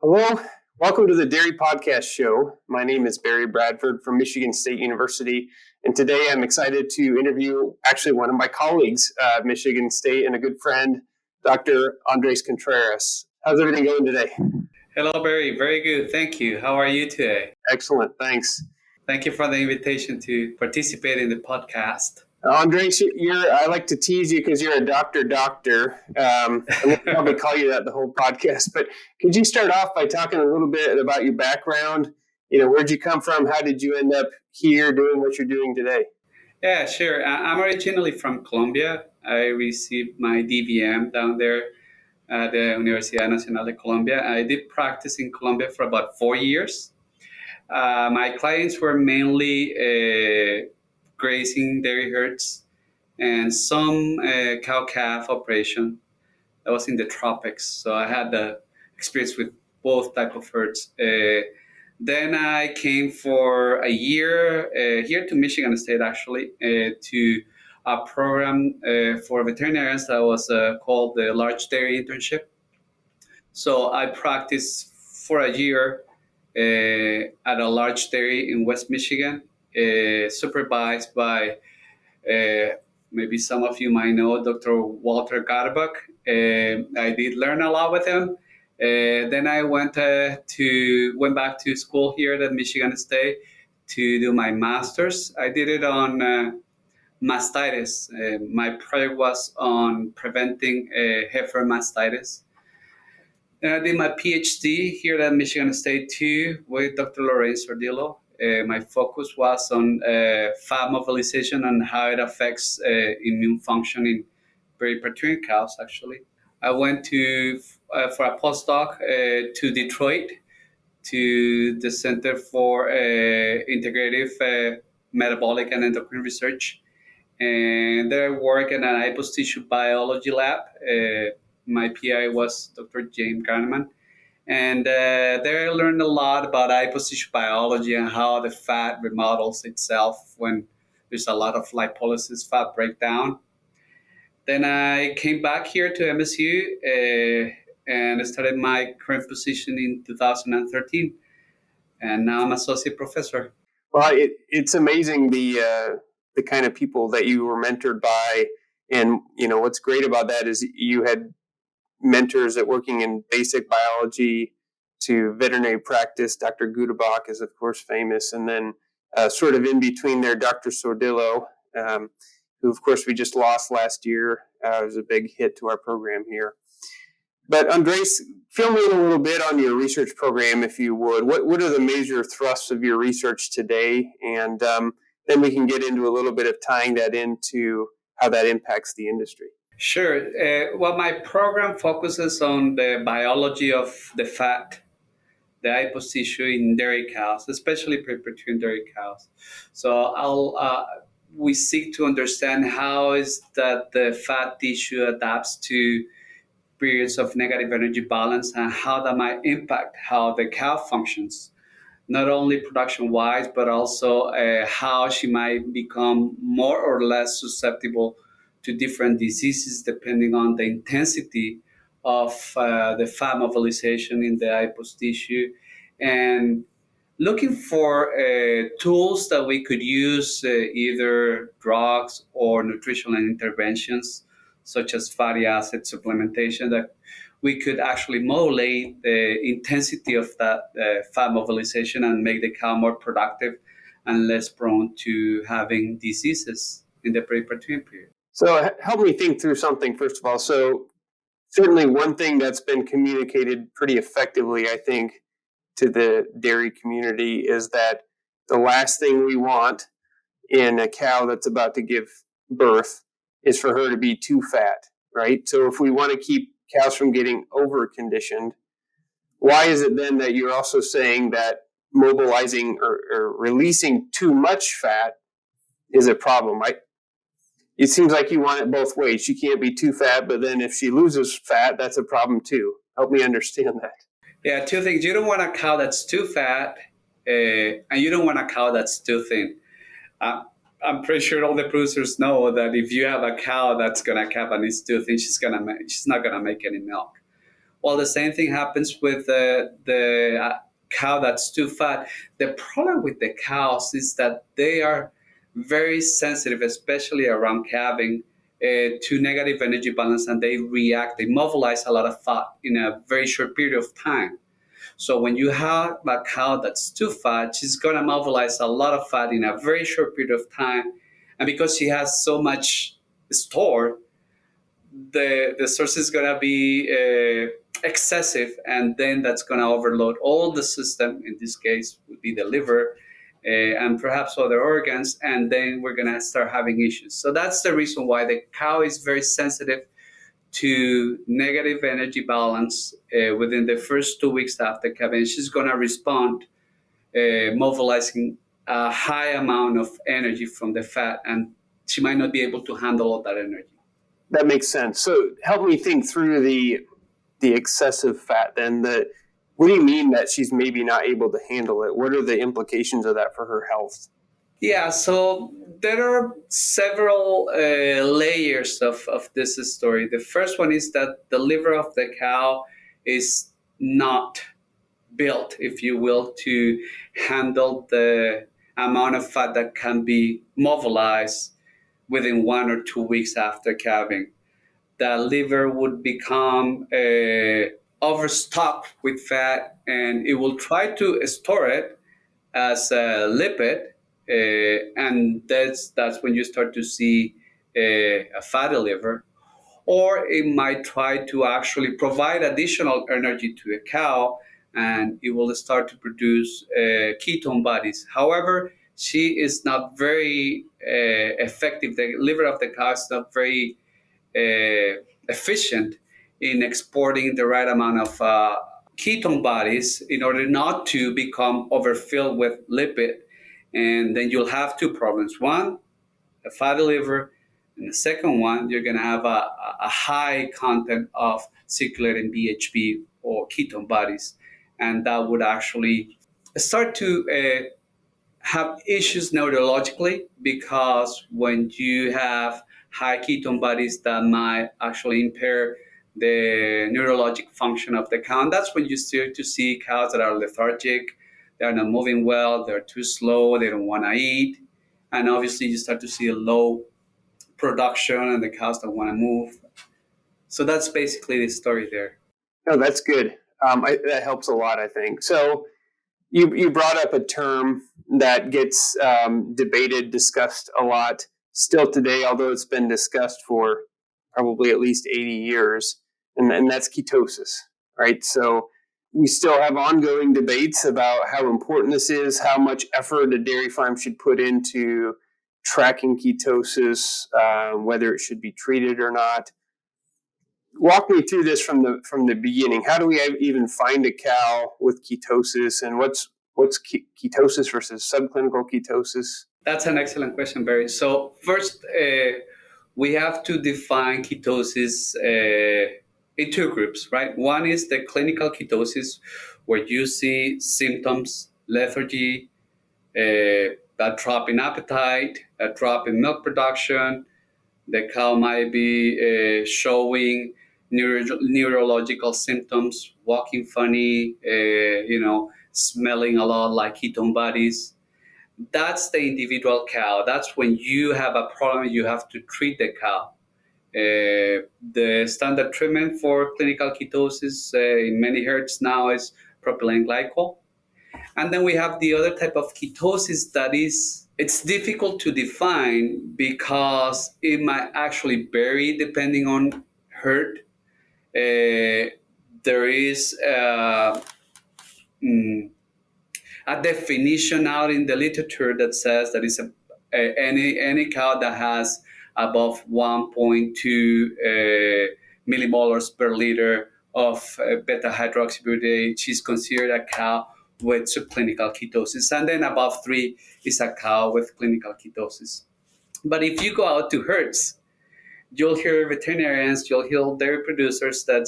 Hello, welcome to the Dairy Podcast Show. My name is Barry Bradford from Michigan State University, and today I'm excited to interview actually one of my colleagues at Michigan State and a good friend, Dr. Andres Contreras. How's everything going today? Hello, Barry. Very good. Thank you. How are you today? Excellent, thanks. Thank you for the invitation to participate in the podcast. Andres, I like to tease you because you're a doctor. I'm going to probably call you that the whole podcast, but could you start off by talking a little bit about your background? Where'd you come from? How did you end up here doing what you're doing today? Yeah, sure. I'm originally from Colombia. I received my DVM down there at the Universidad Nacional de Colombia. I did practice in Colombia for about 4 years. My clients were mainly grazing dairy herds and some cow-calf operation. That was in the tropics, so I had the experience with both type of herds. Then I came for a year here to Michigan State, actually, to a program for veterinarians that was called the Large Dairy Internship. So I practiced for a year at a large dairy in West Michigan, supervised by maybe some of you might know Dr. Walter Garbuck. I did learn a lot with him. Then I went back to school here at Michigan State to do my master's. I did it on mastitis. My project was on preventing heifer mastitis. Then I did my PhD here at Michigan State too with Dr. Lorenzo Sordillo. My focus was on fat mobilization and how it affects immune function in peri-parturient cows, actually. I went for a postdoc to Detroit, to the Center for Integrative Metabolic and Endocrine Research. And there I work in an adipose tissue biology lab. My PI was Dr. James Garneman. And there I learned a lot about adipose tissue biology and how the fat remodels itself when there's a lot of lipolysis fat breakdown. Then I came back here to MSU and started my current position in 2013. And now I'm associate professor. Well, it's amazing the kind of people that you were mentored by, and what's great about that is you had mentors that working in basic biology to veterinary practice. Dr. Gudebach is of course famous, and then sort of in between there, Dr. Sordillo, who of course we just lost last year. It was a big hit to our program here. But Andres, fill me in a little bit on your research program, if you would. What are the major thrusts of your research today? And then we can get into a little bit of tying that into how that impacts the industry. Sure. Well, my program focuses on the biology of the fat, the adipose tissue in dairy cows, especially peri-parturient dairy cows. So we seek to understand how is that the fat tissue adapts to periods of negative energy balance and how that might impact how the cow functions, not only production-wise, but also how she might become more or less susceptible to different diseases depending on the intensity of the fat mobilization in the adipose tissue, and looking for tools that we could use, either drugs or nutritional interventions, such as fatty acid supplementation, that we could actually modulate the intensity of that fat mobilization and make the cow more productive and less prone to having diseases in the peri-parturient period. So help me think through something, first of all. So certainly one thing that's been communicated pretty effectively, I think, to the dairy community is that the last thing we want in a cow that's about to give birth is for her to be too fat, right? So if we want to keep cows from getting over-conditioned, why is it then that you're also saying that mobilizing or releasing too much fat is a problem, right? It seems like you want it both ways. She can't be too fat, but then if she loses fat, that's a problem too. Help me understand that. Yeah, two things. You don't want a cow that's too fat, and you don't want a cow that's too thin. I'm pretty sure all the producers know that if you have a cow that's gonna calve and is too thin, she's not gonna make any milk. Well, the same thing happens with the cow that's too fat. The problem with the cows is that they are very sensitive, especially around calving, to negative energy balance, and they mobilize a lot of fat in a very short period of time. So when you have a cow that's too fat, she's gonna mobilize a lot of fat in a very short period of time, and because she has so much stored, the source is going to be excessive, and then that's going to overload all the system. In this case would be the liver, and perhaps other organs, and then we're going to start having issues. So that's the reason why the cow is very sensitive to negative energy balance within the first 2 weeks after calving. She's going to respond mobilizing a high amount of energy from the fat, and she might not be able to handle all that energy. That makes sense. So help me think through the excessive fat then. What do you mean that she's maybe not able to handle it? What are the implications of that for her health? Yeah, so there are several layers of this story. The first one is that the liver of the cow is not built, if you will, to handle the amount of fat that can be mobilized within 1 or 2 weeks after calving. The liver would become overstocked with fat, and it will try to store it as a lipid, and that's when you start to see a fatty liver. Or it might try to actually provide additional energy to a cow, and it will start to produce ketone bodies. However, she is not very effective. The liver of the cow is not very efficient in exporting the right amount of ketone bodies in order not to become overfilled with lipid. And then you'll have two problems. One, a fatty liver, and the second one, you're going to have a high content of circulating BHB or ketone bodies. And that would actually start to have issues neurologically, because when you have high ketone bodies, that might actually impair the neurologic function of the cow. And that's when you start to see cows that are lethargic, they're not moving well, they're too slow, they don't want to eat. And obviously, you start to see a low production, and the cows don't want to move. So that's basically the story there. No, that's good. That helps a lot, I think. So you brought up a term that gets debated, discussed a lot still today, although it's been discussed for probably at least 80 years, and that's ketosis, right? So we still have ongoing debates about how important this is, how much effort a dairy farm should put into tracking ketosis, whether it should be treated or not. Walk me through this from the beginning. How do we even find a cow with ketosis, and what's ketosis versus subclinical ketosis? That's an excellent question, Barry. So first, we have to define ketosis in two groups, right? One is the clinical ketosis, where you see symptoms, lethargy, a drop in appetite, a drop in milk production. The cow might be showing neurological symptoms, walking funny, smelling a lot like ketone bodies. That's the individual cow. That's when you have a problem, you have to treat the cow. The standard treatment for clinical ketosis in many herds now is propylene glycol. And then we have the other type of ketosis that it's difficult to define because it might actually vary depending on herd. There is a definition out in the literature that says that it's any cow that has above 1.2 millimolars per liter of beta hydroxybutyrate, she's considered a cow with subclinical ketosis, and then above 3 is a cow with clinical ketosis. But if you go out to herds, you'll hear veterinarians, you'll hear dairy producers that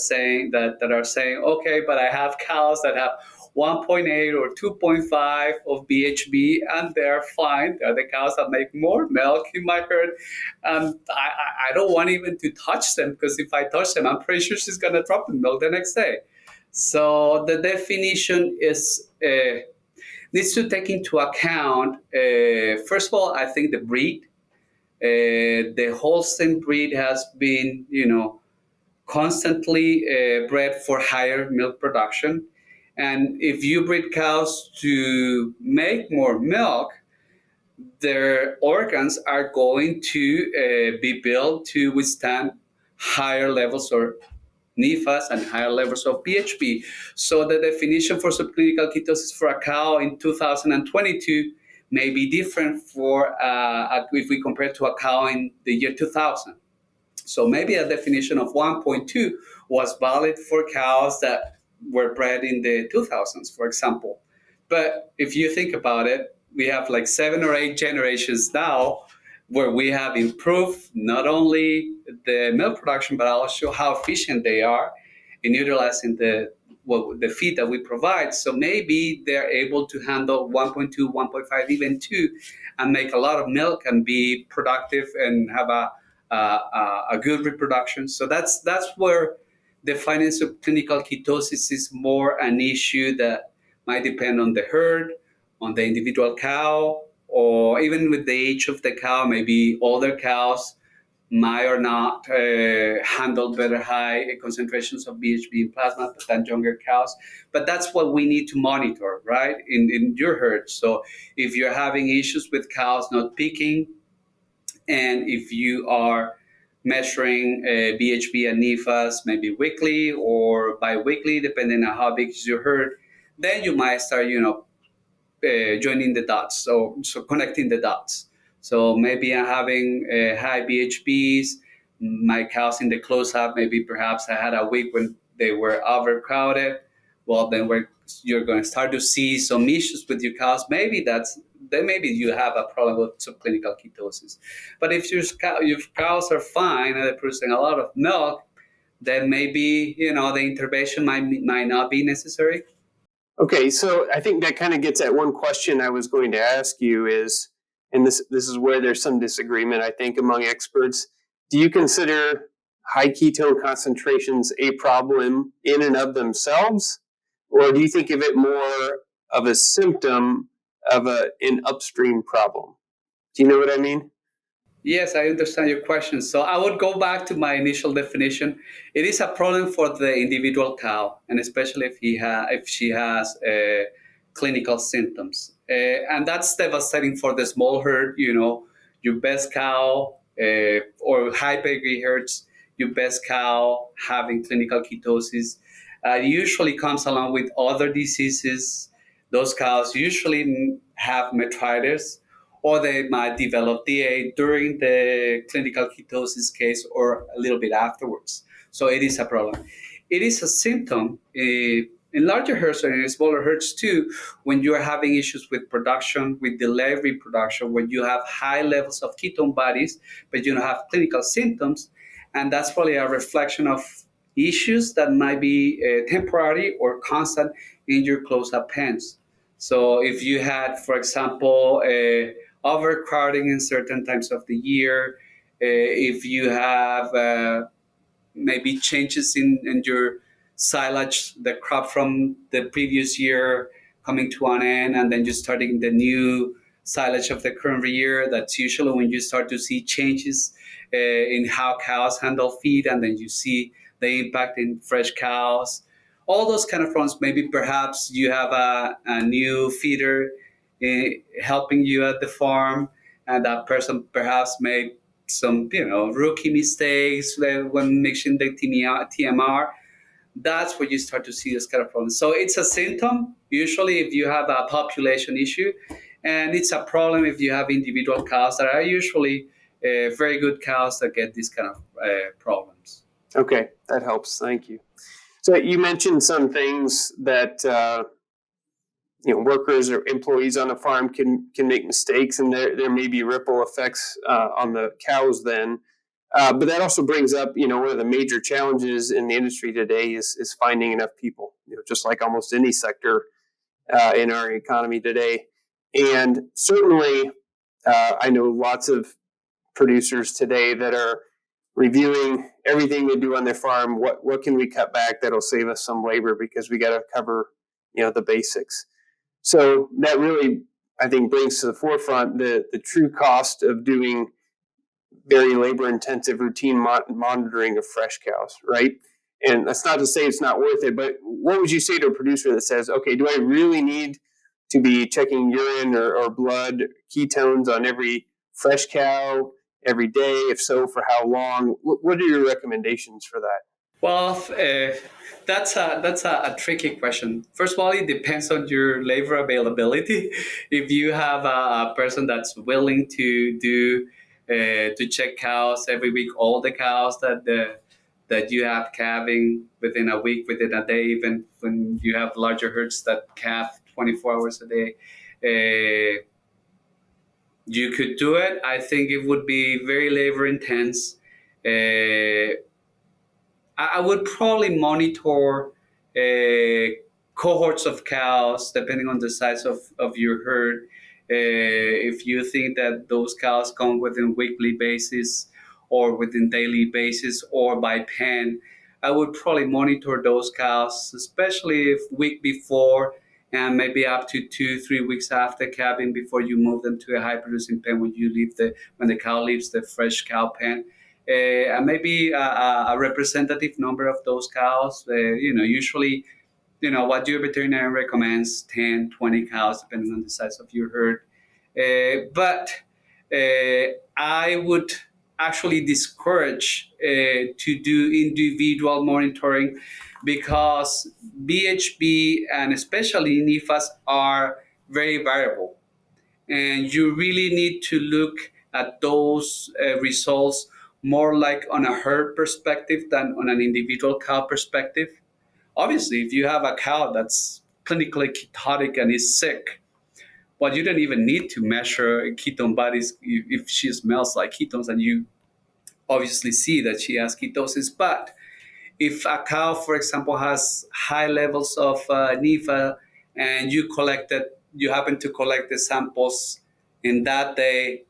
are saying, okay, but I have cows that have 1.8 or 2.5 of BHB, and they're fine. They're the cows that make more milk in my herd. And I don't want even to touch them, because if I touch them, I'm pretty sure she's going to drop the milk the next day. So the definition is needs to take into account, first of all, I think the breed. The Holstein breed has been, constantly bred for higher milk production. And if you breed cows to make more milk, their organs are going to be built to withstand higher levels of NIFAS and higher levels of PHP. So the definition for subclinical ketosis for a cow in 2022 may be different for if we compare to a cow in the year 2000. So maybe a definition of 1.2 was valid for cows that were bred in the 2000s, for example. But if you think about it, we have like 7 or 8 generations now where we have improved not only the milk production, but also how efficient they are in utilizing the feed that we provide. So maybe they're able to handle 1.2, 1.5, even 2, and make a lot of milk and be productive and have a good reproduction. So that's where defining subclinical ketosis is more an issue that might depend on the herd, on the individual cow, or even with the age of the cow. Maybe older cows might or not handle better high concentrations of BHB in plasma than younger cows. But that's what we need to monitor, right, in your herd. So if you're having issues with cows not peaking, and if you are measuring BHB and NIFAS maybe weekly or bi-weekly, depending on how big is your herd, then you might start, joining the dots, so connecting the dots. So maybe I'm having high BHBs. My cows in the close-up, maybe perhaps I had a week when they were overcrowded. Well, then you're going to start to see some issues with your cows. Maybe you have a problem with subclinical ketosis. But if your cows are fine and they're producing a lot of milk, then maybe the intervention might not be necessary. Okay, so I think that kind of gets at one question I was going to ask you is, and this is where there's some disagreement, I think, among experts. Do you consider high ketone concentrations a problem in and of themselves, or do you think of it more of a symptom of an upstream problem? Do you know what I mean? Yes, I understand your question. So I would go back to my initial definition. It is a problem for the individual cow, and especially if she has clinical symptoms, and that's devastating for the small herd. Your best cow or high pedigree herds, your best cow having clinical ketosis usually comes along with other diseases. Those cows usually have metritis, or they might develop DA during the clinical ketosis case or a little bit afterwards. So it is a problem. It is a symptom in larger herds and in smaller herds too, when you are having issues with production, with delayed reproduction, when you have high levels of ketone bodies, but you don't have clinical symptoms. And that's probably a reflection of issues that might be temporary or constant in your close-up pens. So if you had, for example, overcrowding in certain times of the year, if you have maybe changes in your silage, the crop from the previous year coming to an end, and then you're starting the new silage of the current year, that's usually when you start to see changes in how cows handle feed, and then you see the impact in fresh cows. All those kind of problems. Maybe perhaps you have a new feeder helping you at the farm, and that person perhaps made some rookie mistakes when mixing the TMR. That's where you start to see this kind of problem. So it's a symptom usually if you have a population issue, and it's a problem if you have individual cows that are usually very good cows that get these kind of problems. Okay, that helps. Thank you. So you mentioned some things that workers or employees on a farm can make mistakes, and there may be ripple effects on the cows then. But that also brings up, one of the major challenges in the industry today is finding enough people. Just like almost any sector, in our economy today. And certainly, I know lots of producers today that are reviewing everything they do on their farm. What can we cut back that'll save us some labor, because we got to cover the basics. So that really, I think, brings to the forefront the true cost of doing very labor intensive routine monitoring of fresh cows, right? And that's not to say it's not worth it, but what would you say to a producer that says, okay, do I really need to be checking urine or blood ketones on every fresh cow every day? If so, for how long? What are your recommendations for that? Well, that's a tricky question. First of all, it depends on your labor availability. If you have a person that's willing to do to check cows every week, all the cows that you have calving within a week, within a day, even when you have larger herds that calve 24 hours a day, you could do it. I think it would be very labor intense. I would probably monitor cohorts of cows depending on the size of your herd. If you think that those cows come within weekly basis or within daily basis or by pen, I would probably monitor those cows, especially if week before and maybe up to 2-3 weeks after calving before you move them to a high producing pen when the cow leaves the fresh cow pen. And maybe a representative number of those cows. Usually, what your veterinarian recommends 10, 20 cows, depending on the size of your herd. But I would actually discourage to do individual monitoring because BHB and especially NIFAS are very variable. And you really need to look at those results more like on a herd perspective than on an individual cow perspective. Obviously, if you have a cow that's clinically ketotic and is sick, well, you don't even need to measure ketone bodies if she smells like ketones and you obviously see that she has ketosis. But if a cow, for example, has high levels of NIFA and you happen to collect the samples in that day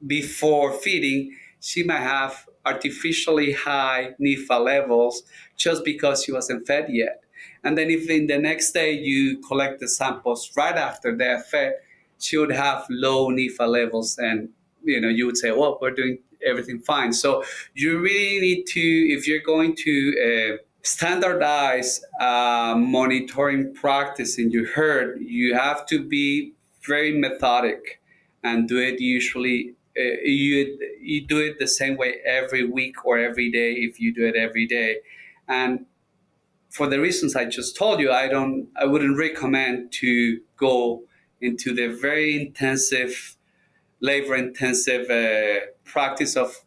before feeding, she might have artificially high NIFA levels just because she wasn't fed yet. And then if in the next day you collect the samples right after they're fed, she would have low NIFA levels and you would say, well, we're doing everything fine. So you really need to, if you're going to standardize monitoring practice in your herd, you have to be very methodic and do it usually. You do it the same way every week or every day if you do it every day. And for the reasons I just told you, I wouldn't recommend to go into the very intensive, labor intensive practice of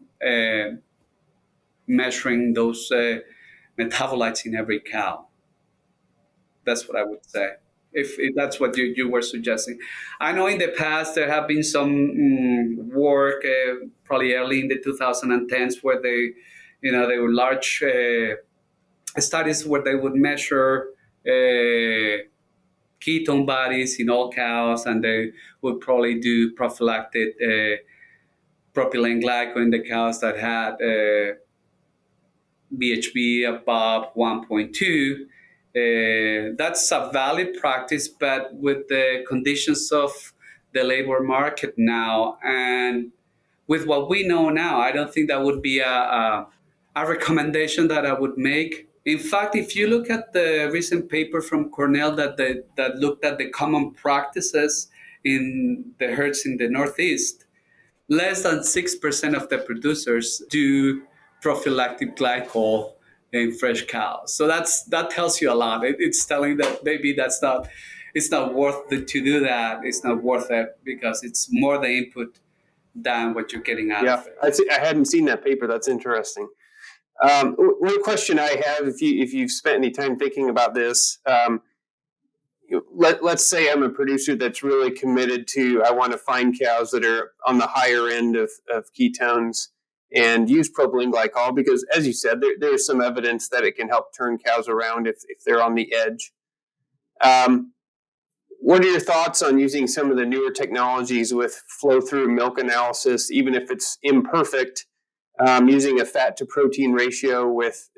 measuring those metabolites in every cow. That's what I would say. If that's what you were suggesting. I know in the past there have been some work, probably early in the 2010s, where they were large studies where they would measure ketone bodies in all cows, and they would probably do prophylactic propylene glycol in the cows that had BHB above 1.2. That's a valid practice, but with the conditions of the labor market now and with what we know now, I don't think that would be a recommendation that I would make. In fact, if you look at the recent paper from Cornell that looked at the common practices in the herds in the Northeast, less than 6% of the producers do prophylactic glycol in fresh cows. So that tells you a lot. It's telling that maybe it's not worth it to do that. It's not worth it because it's more the input than what you're getting out of it. I hadn't seen that paper. That's interesting. One question I have, if you've spent any time thinking about this, let's say I'm a producer that's really committed to, I want to find cows that are on the higher end of ketones and use propylene glycol because, as you said, there's some evidence that it can help turn cows around if they're on the edge. what are your thoughts on using some of the newer technologies with flow-through milk analysis, even if it's imperfect, using a fat-to-protein ratio with,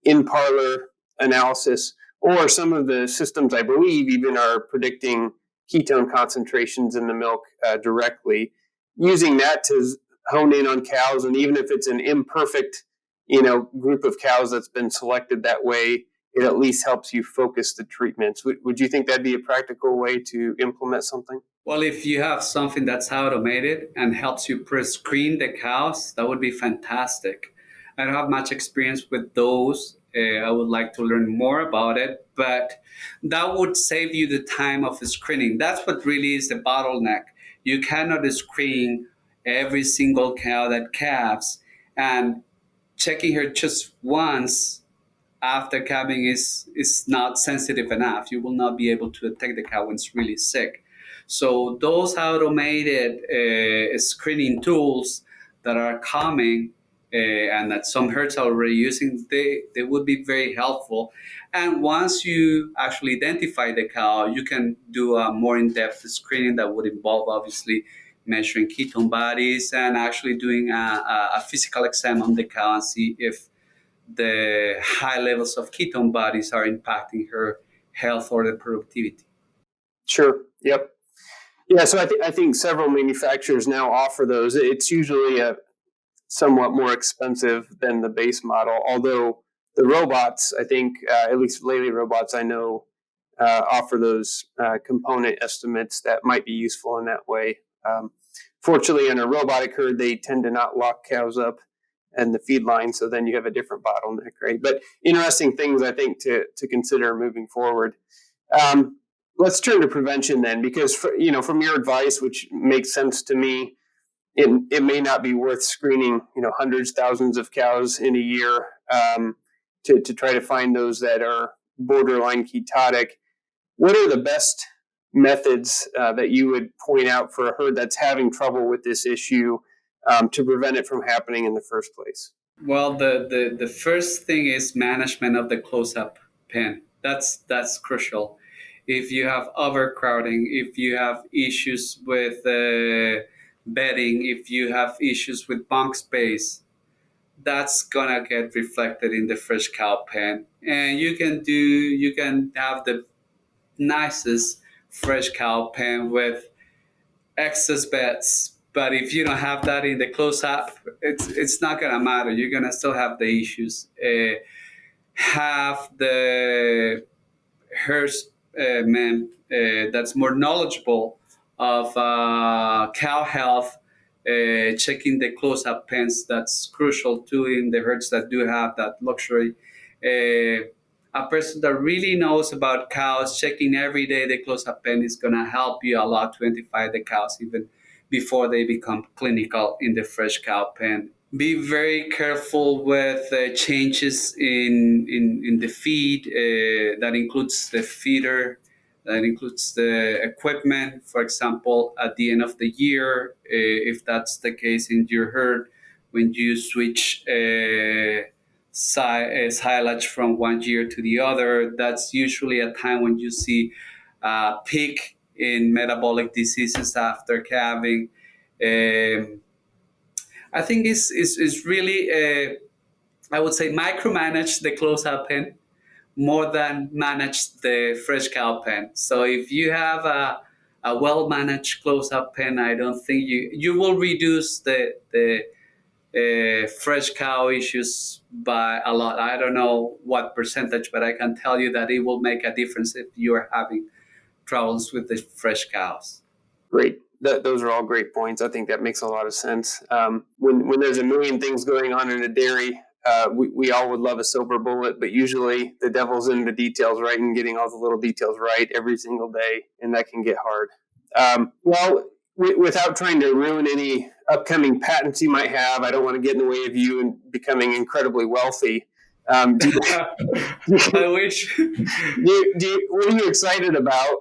in-parlor analysis, or some of the systems, I believe, even are predicting ketone concentrations in the milk directly, using that to hone in on cows, and even if it's an imperfect, group of cows that's been selected that way, it at least helps you focus the treatments. Would you think that'd be a practical way to implement something? Well, if you have something that's automated and helps you pre-screen the cows, that would be fantastic. I don't have much experience with those. I would like to learn more about it, but that would save you the time of screening. That's what really is the bottleneck. You cannot screen every single cow that calves, and checking her just once after calving is not sensitive enough. You will not be able to detect the cow when it's really sick. So those automated screening tools that are coming and that some herds are already using, they would be very helpful. And once you actually identify the cow, you can do a more in-depth screening that would involve obviously measuring ketone bodies and actually doing a physical exam on the cow and see if the high levels of ketone bodies are impacting her health or the productivity. Sure. Yep. Yeah. So I think several manufacturers now offer those. It's usually a somewhat more expensive than the base model, although the robots, I think, at least Lely robots I know, offer those component estimates that might be useful in that way. Fortunately, in a robotic herd, they tend to not lock cows up and the feed line, so then you have a different bottleneck, right? But interesting things, I think, to consider moving forward. Let's turn to prevention then, because from your advice, which makes sense to me, it may not be worth screening hundreds, thousands of cows in a year to try to find those that are borderline ketotic. What are the best methods that you would point out for a herd that's having trouble with this issue to prevent it from happening in the first place? Well, the first thing is management of the close-up pen. That's crucial. If you have overcrowding, if you have issues with bedding, if you have issues with bunk space, that's gonna get reflected in the fresh cow pen. And you can have the nicest fresh cow pen with excess beds. But if you don't have that in the close up, it's not gonna matter. You're gonna still have the issues. Have the herdsman that's more knowledgeable of cow health, checking the close-up pens. That's crucial too in the herds that do have that luxury. A person that really knows about cows, checking every day the close-up pen is going to help you a lot to identify the cows even before they become clinical in the fresh cow pen. Be very careful with changes in the feed. That includes the feeder, that includes the equipment. For example, at the end of the year, if that's the case in your herd, when you switch silage from one year to the other, that's usually a time when you see a peak in metabolic diseases after calving. I think is really, I would say, micromanage the close-out pen more than manage the fresh cow pen. So if you have a well-managed close-up pen, I don't think you will reduce the fresh cow issues by a lot. I don't know what percentage, but I can tell you that it will make a difference if you are having troubles with the fresh cows. Great. Those are all great points. I think that makes a lot of sense. When there's a million things going on in a dairy, we all would love a silver bullet, but usually the devil's in the details, right? And getting all the little details right every single day, and that can get hard. Without trying to ruin any upcoming patents you might have, I don't want to get in the way of you and becoming incredibly wealthy. I wish. What are you excited about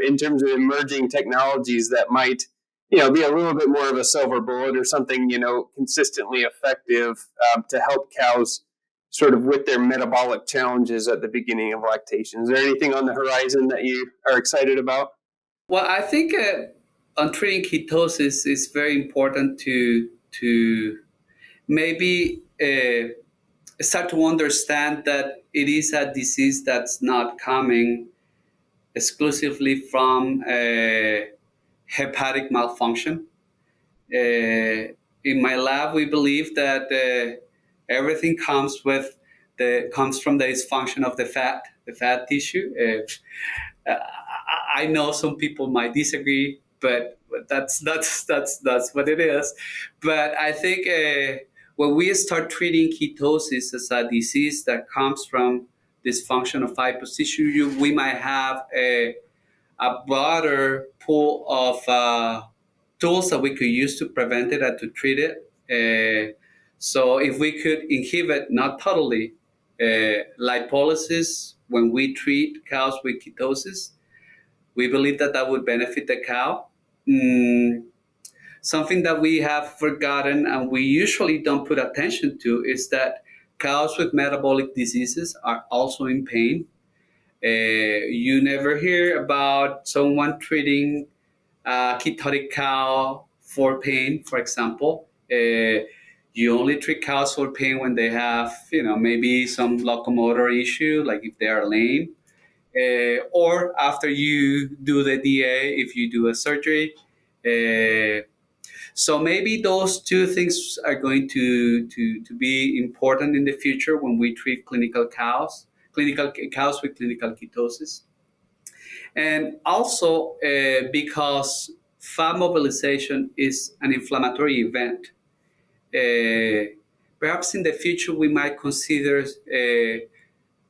in terms of emerging technologies that might, be a little bit more of a silver bullet or something, consistently effective to help cows sort of with their metabolic challenges at the beginning of lactation. Is there anything on the horizon that you are excited about? Well, I think on treating ketosis, it's very important to maybe start to understand that it is a disease that's not coming exclusively from hepatic malfunction. In my lab, we believe that everything comes from the dysfunction of the fat tissue. I know some people might disagree, but that's what it is. But I think when we start treating ketosis as a disease that comes from dysfunction of adipose tissue, we might have a broader pool of tools that we could use to prevent it and to treat it. So if we could inhibit, not totally, lipolysis when we treat cows with ketosis, we believe that that would benefit the cow. Mm, Something that we have forgotten and we usually don't put attention to is that cows with metabolic diseases are also in pain. You never hear about someone treating a ketotic cow for pain, for example. You only treat cows for pain when they have, maybe some locomotor issue, like if they are lame, or after you do the DA, if you do a surgery. So maybe those two things are going to be important in the future when we treat clinical cows with clinical ketosis. And also because fat mobilization is an inflammatory event. Perhaps in the future we might consider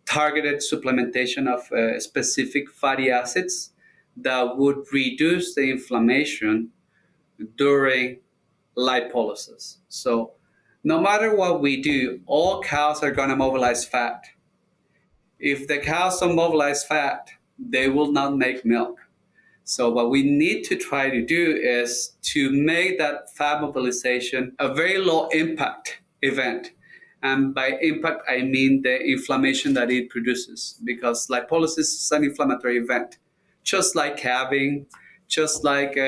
targeted supplementation of specific fatty acids that would reduce the inflammation during lipolysis. So no matter what we do, all cows are going to mobilize fat. If the cows don't mobilize fat, they will not make milk. So what we need to try to do is to make that fat mobilization a very low impact event. And by impact, I mean the inflammation that it produces, because lipolysis is an inflammatory event, just like calving, just like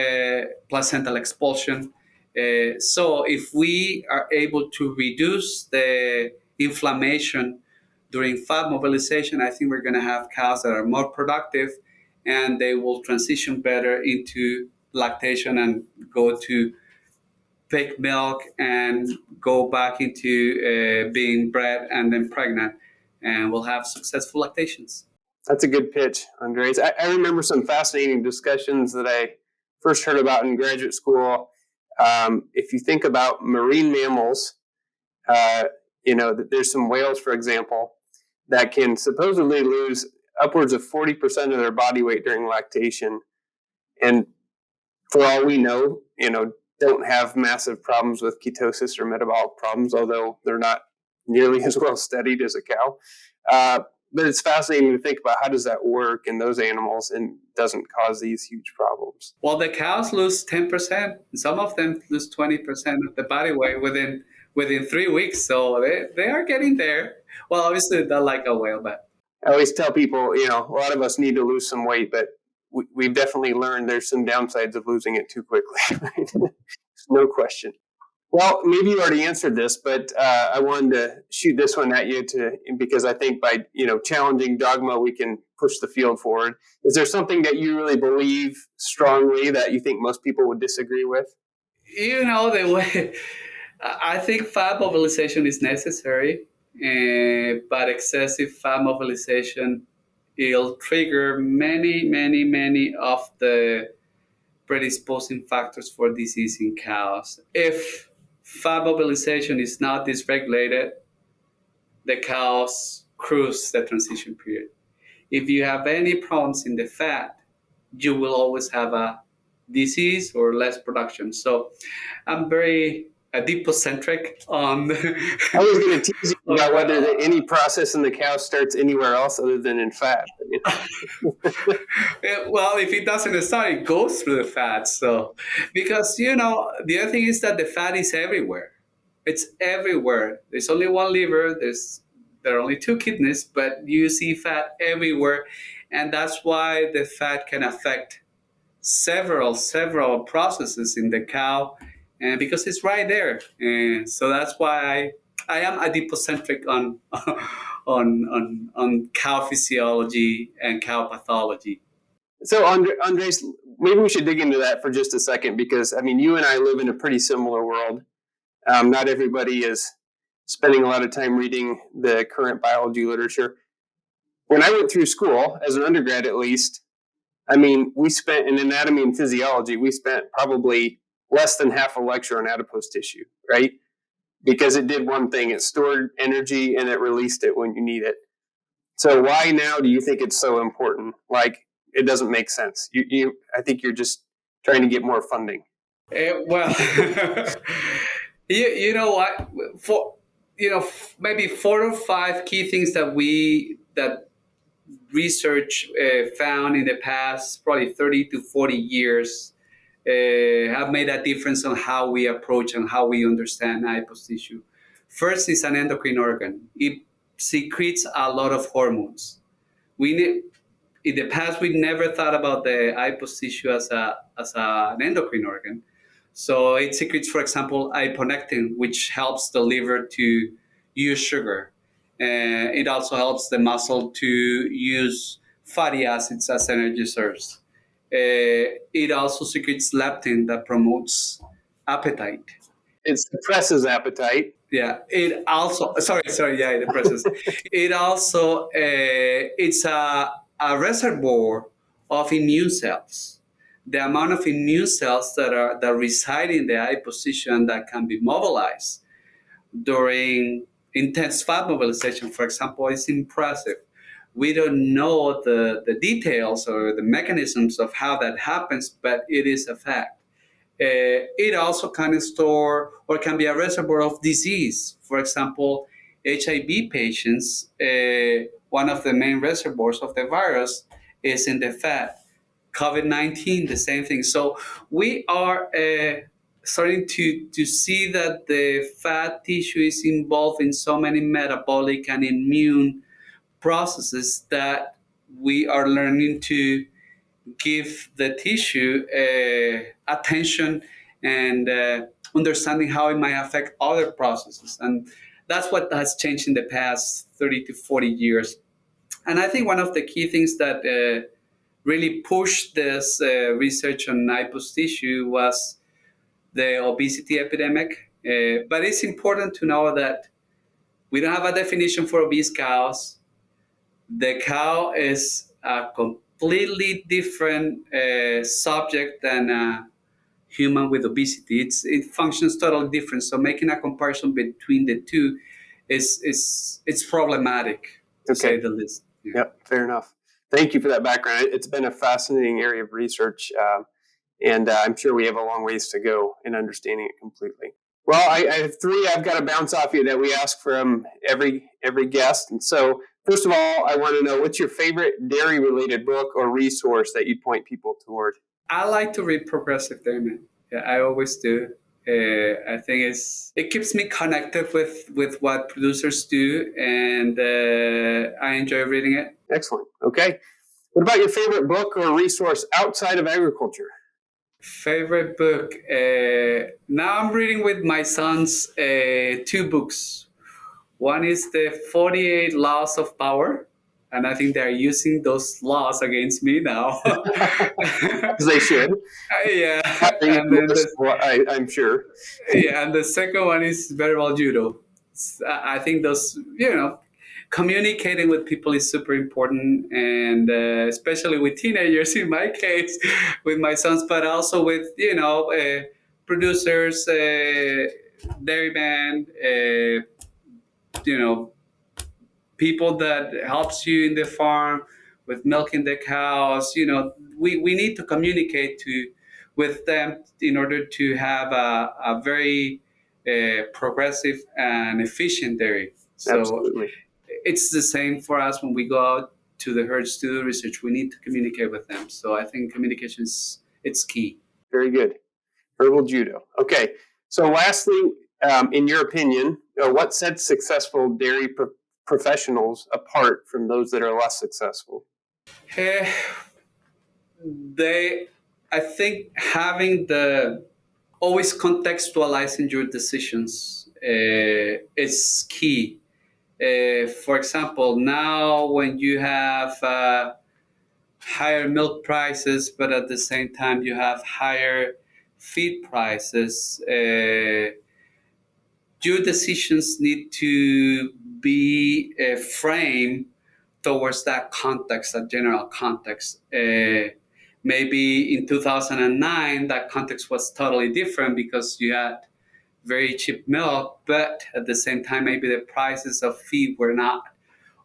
placental expulsion. So if we are able to reduce the inflammation during fat mobilization, I think we're going to have cows that are more productive and they will transition better into lactation and go to fake milk and go back into being bred and then pregnant, and we'll have successful lactations. That's a good pitch, Andres. I remember some fascinating discussions that I first heard about in graduate school. If you think about marine mammals, uh, there's some whales, for example, that can supposedly lose upwards of 40% of their body weight during lactation. And for all we know, don't have massive problems with ketosis or metabolic problems, although they're not nearly as well studied as a cow. But it's fascinating to think about how does that work in those animals and doesn't cause these huge problems. Well, the cows lose 10%. Some of them lose 20% of the body weight within 3 weeks. So they are getting there. Well, obviously not like a whale, but I always tell people, a lot of us need to lose some weight, but we've definitely learned there's some downsides of losing it too quickly. Right? No question. Well, maybe you already answered this, but I wanted to shoot this one at you because I think by challenging dogma, we can push the field forward. Is there something that you really believe strongly that you think most people would disagree with? the way I think fat mobilization is necessary, but excessive fat mobilization will trigger many of the predisposing factors for disease in cows. If fat mobilization is not dysregulated, the cows cruise the transition period. If you have any problems in the fat, you will always have a disease or less production. So I'm very adipocentric on. I was going to tease you about whether any process in the cow starts anywhere else other than in fat. Well, if it doesn't start, it goes through the fat. So, because the other thing is that the fat is everywhere. It's everywhere. There's only one liver. There's there are only two kidneys, but you see fat everywhere, and that's why the fat can affect several processes in the cow, and because it's right there, and so that's why I am adipocentric on on cow physiology and cow pathology. So, Andres, maybe we should dig into that for just a second because, I mean, you and I live in a pretty similar world. Not everybody is spending a lot of time reading the current biology literature. When I went through school, as an undergrad at least, I mean, we spent in anatomy and physiology, we spent probably less than half a lecture on adipose tissue, right? Because it did one thing, it stored energy and it released it when you need it. So why now do you think it's so important? Like, it doesn't make sense. I think you're just trying to get more funding. Well, you know what? For maybe four or five key things that research found in the past probably 30 to 40 years have made a difference on how we approach and how we understand adipose tissue. First is an endocrine organ. It secretes a lot of hormones. We need, in the past, we never thought about the adipose tissue an endocrine organ. So it secretes, for example, adiponectin, which helps the liver to use sugar. It also helps the muscle to use fatty acids as energy source. It also secretes leptin that promotes appetite. It suppresses appetite. Yeah, it also yeah, it depresses. It also it's a reservoir of immune cells. The amount of immune cells that reside in the eye position that can be mobilized during intense fat mobilization, for example, is impressive. We don't know the details or the mechanisms of how that happens, but it is a fact. It also can store or can be a reservoir of disease. For example, HIV patients, one of the main reservoirs of the virus is in the fat. COVID-19, the same thing. So we are starting to see that the fat tissue is involved in so many metabolic and immune processes that we are learning to give the tissue attention and understanding how it might affect other processes. And that's what has changed in the past 30 to 40 years. And I think one of the key things that really pushed this research on adipose tissue was the obesity epidemic. But it's important to know that we don't have a definition for obese cows. The cow is a completely different subject than a human with obesity. It functions totally different. So making a comparison between the two it's problematic, to Okay. say the least. Yeah. Yep, fair enough. Thank you for that background. It's been a fascinating area of research, and I'm sure we have a long ways to go in understanding it completely. Well, I have three I've got to bounce off you that we ask from every guest. And so, first of all, I want to know, what's your favorite dairy-related book or resource that you'd point people toward? I like to read progressive dairy. Yeah, I always do. I think it keeps me connected with what producers do, and I enjoy reading it. Excellent. Okay. What about your favorite book or resource outside of agriculture? Favorite book? Now I'm reading with my sons two books. One is the 48 Laws of Power, and I think they're using those laws against me now. As they should. Yeah, and then I'm sure. yeah, and the second one is verbal judo. I think those, communicating with people is super important, and especially with teenagers. In my case, with my sons, but also with producers, dairymen, people that helps you in the farm with milking the cows. We need to communicate with them in order to have a very progressive and efficient dairy. So Absolutely. it's the same for us when we go out to the herds to do research. We need to communicate with them. So I think communication it's key. Very good. Verbal judo. Okay. So lastly, in your opinion, what sets successful dairy professionals apart from those that are less successful? Eh, I think having the always contextualizing your decisions is key. For example, now when you have higher milk prices, but at the same time you have higher feed prices, your decisions need to be framed towards that context, that general context. Maybe in 2009, that context was totally different because you had very cheap milk, but at the same time, maybe the prices of feed were not,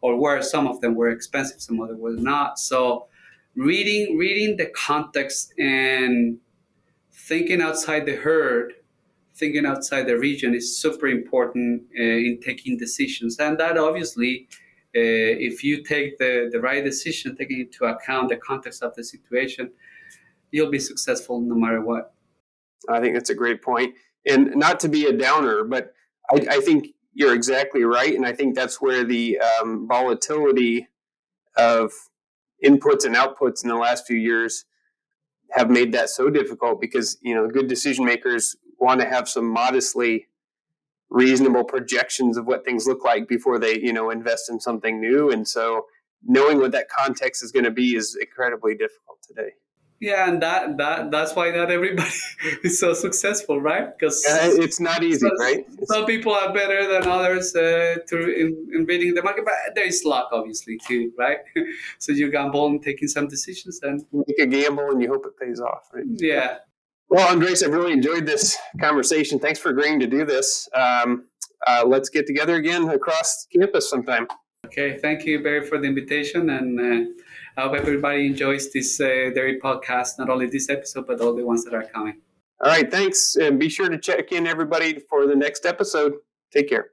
or were some of them were expensive, some of them were not. So, reading the context and thinking outside the herd, thinking outside the region is super important in taking decisions. And that obviously, if you take the right decision, taking into account the context of the situation, you'll be successful no matter what. I think that's a great point. And not to be a downer, but I think you're exactly right. And I think that's where the volatility of inputs and outputs in the last few years have made that so difficult, because good decision makers want to have some modestly reasonable projections of what things look like before they invest in something new. And so knowing what that context is going to be is incredibly difficult today. Yeah, and that's why not everybody is so successful, right? Because It's not easy, right? some people are better than others in reading the market, but there is luck, obviously, too, right? So you gamble and taking some decisions, and You make a gamble and you hope it pays off, right? yeah. Well, Andres, I've really enjoyed this conversation. Thanks for agreeing to do this. Let's get together again across campus sometime. Okay, thank you, Barry, for the invitation, and I hope everybody enjoys this dairy podcast, not only this episode, but all the ones that are coming. All right, thanks. And be sure to check in, everybody, for the next episode. Take care.